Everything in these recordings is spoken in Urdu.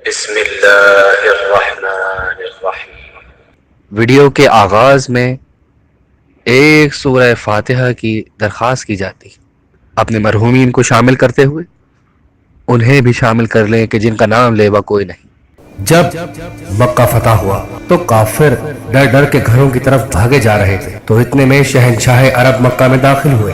بسم اللہ الرحمن الرحیم۔ ویڈیو کے آغاز میں ایک سورہ فاتحہ کی درخواست کی جاتی، اپنے مرحومین کو شامل کرتے ہوئے انہیں بھی شامل کر لیں کہ جن کا نام لیوا کوئی نہیں۔ جب مکہ فتح ہوا تو کافر ڈر ڈر کے گھروں کی طرف بھاگے جا رہے تھے، تو اتنے میں شہنشاہ عرب مکہ میں داخل ہوئے۔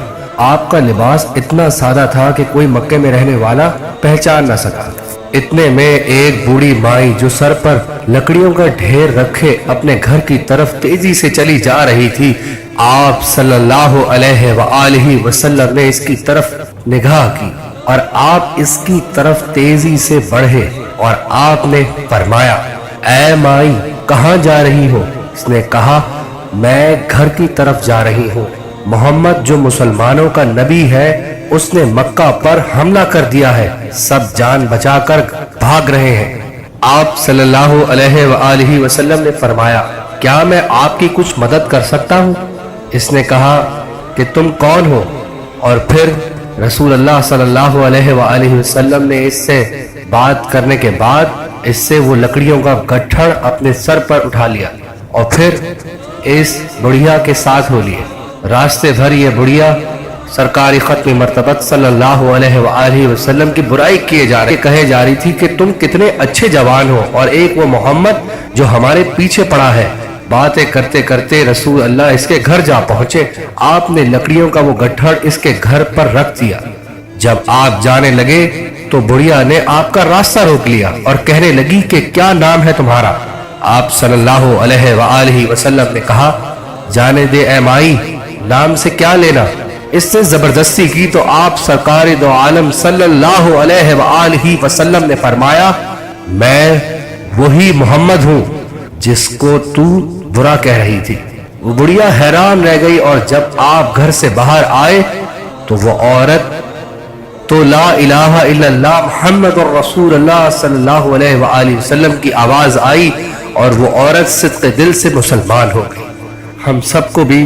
آپ کا لباس اتنا سادہ تھا کہ کوئی مکے میں رہنے والا پہچان نہ سکا۔ اتنے میں ایک بوڑھی مائی جو سر پر لکڑیوں کا ڈھیر رکھے اپنے گھر کی طرف تیزی سے چلی جا رہی تھی، آپ صلی اللہ علیہ وآلہ وسلم نے اس کی طرف نگاہ کی اور آپ اس کی طرف تیزی سے بڑھے اور آپ نے فرمایا، اے مائی کہاں جا رہی ہو؟ اس نے کہا، میں گھر کی طرف جا رہی ہوں۔ محمد جو مسلمانوں کا نبی ہے اس نے مکہ پر حملہ کر دیا ہے، سب جان بچا کر بھاگ رہے ہیں۔ آپ صلی اللہ علیہ وآلہ وسلم نے فرمایا، کیا میں آپ کی کچھ مدد کر سکتا ہوں؟ اس نے کہا کہ تم کون ہو؟ اور پھر رسول اللہ صلی اللہ علیہ وآلہ وسلم نے اس سے بات کرنے کے بعد اس سے وہ لکڑیوں کا گٹھڑ اپنے سر پر اٹھا لیا اور پھر اس بڑھیا کے ساتھ ہو لیے۔ راستے بھر یہ بڑھیا سرکاری ختم مرتبت صلی اللہ علیہ وآلہ وسلم کی برائی کیے جا رہے، کہے جا رہی تھی کہ تم کتنے اچھے جوان ہو، اور ایک وہ محمد جو ہمارے پیچھے پڑا ہے۔ باتیں کرتے کرتے رسول اللہ اس کے گھر جا پہنچے۔ آپ نے لکڑیوں کا وہ گٹھڑ اس کے گھر پر رکھ دیا۔ جب آپ جانے لگے تو بڑھیا نے آپ کا راستہ روک لیا اور کہنے لگی کہ کیا نام ہے تمہارا؟ آپ صلی اللہ علیہ وآلہ وسلم نے کہا، جانے دے اے مائی، نام سے کیا لینا؟ اس نے زبردستی کی تو آپ سرکار دو عالم صلی اللہ علیہ وآلہ وسلم نے فرمایا، میں وہی محمد ہوں جس کو تو برا کہہ رہی تھی۔ وہ بڑھیا حیران رہ گئی، اور جب آپ گھر سے باہر آئے تو وہ عورت تو لا الہ الا اللہ محمد الرسول اللہ صلی اللہ علیہ وآلہ وسلم کی آواز آئی، اور وہ عورت صدق دل سے مسلمان ہو گئی۔ ہم سب کو بھی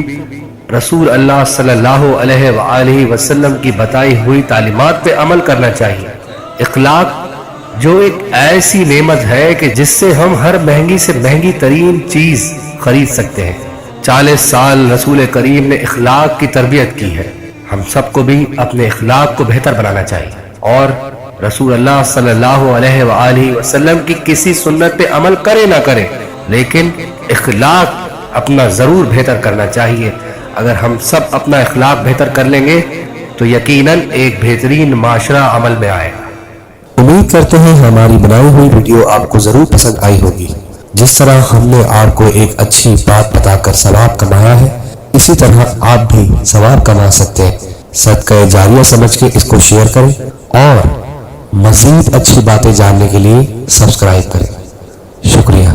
رسول اللہ صلی اللہ علیہ وآلہ وسلم کی بتائی ہوئی تعلیمات پہ عمل کرنا چاہیے۔ اخلاق جو ایک ایسی نعمت ہے کہ جس سے ہم ہر مہنگی سے مہنگی ترین چیز خرید سکتے ہیں۔ 40 سال رسول کریم نے اخلاق کی تربیت کی ہے۔ ہم سب کو بھی اپنے اخلاق کو بہتر بنانا چاہیے، اور رسول اللہ صلی اللہ علیہ وآلہ وسلم کی کسی سنت پہ عمل کرے نہ کرے، لیکن اخلاق اپنا ضرور بہتر کرنا چاہیے۔ اگر ہم سب اپنا اخلاق بہتر کر لیں گے تو یقیناً ایک بہترین معاشرہ عمل میں آئے گا۔ امید کرتے ہیں ہماری بنائی ہوئی ویڈیو آپ کو ضرور پسند آئی ہوگی۔ جس طرح ہم نے آپ کو ایک اچھی بات بتا کر ثواب کمایا ہے، اسی طرح آپ بھی ثواب کما سکتے ہیں۔ صدقہ جاریہ سمجھ کے اس کو شیئر کریں، اور مزید اچھی باتیں جاننے کے لیے سبسکرائب کریں۔ شکریہ۔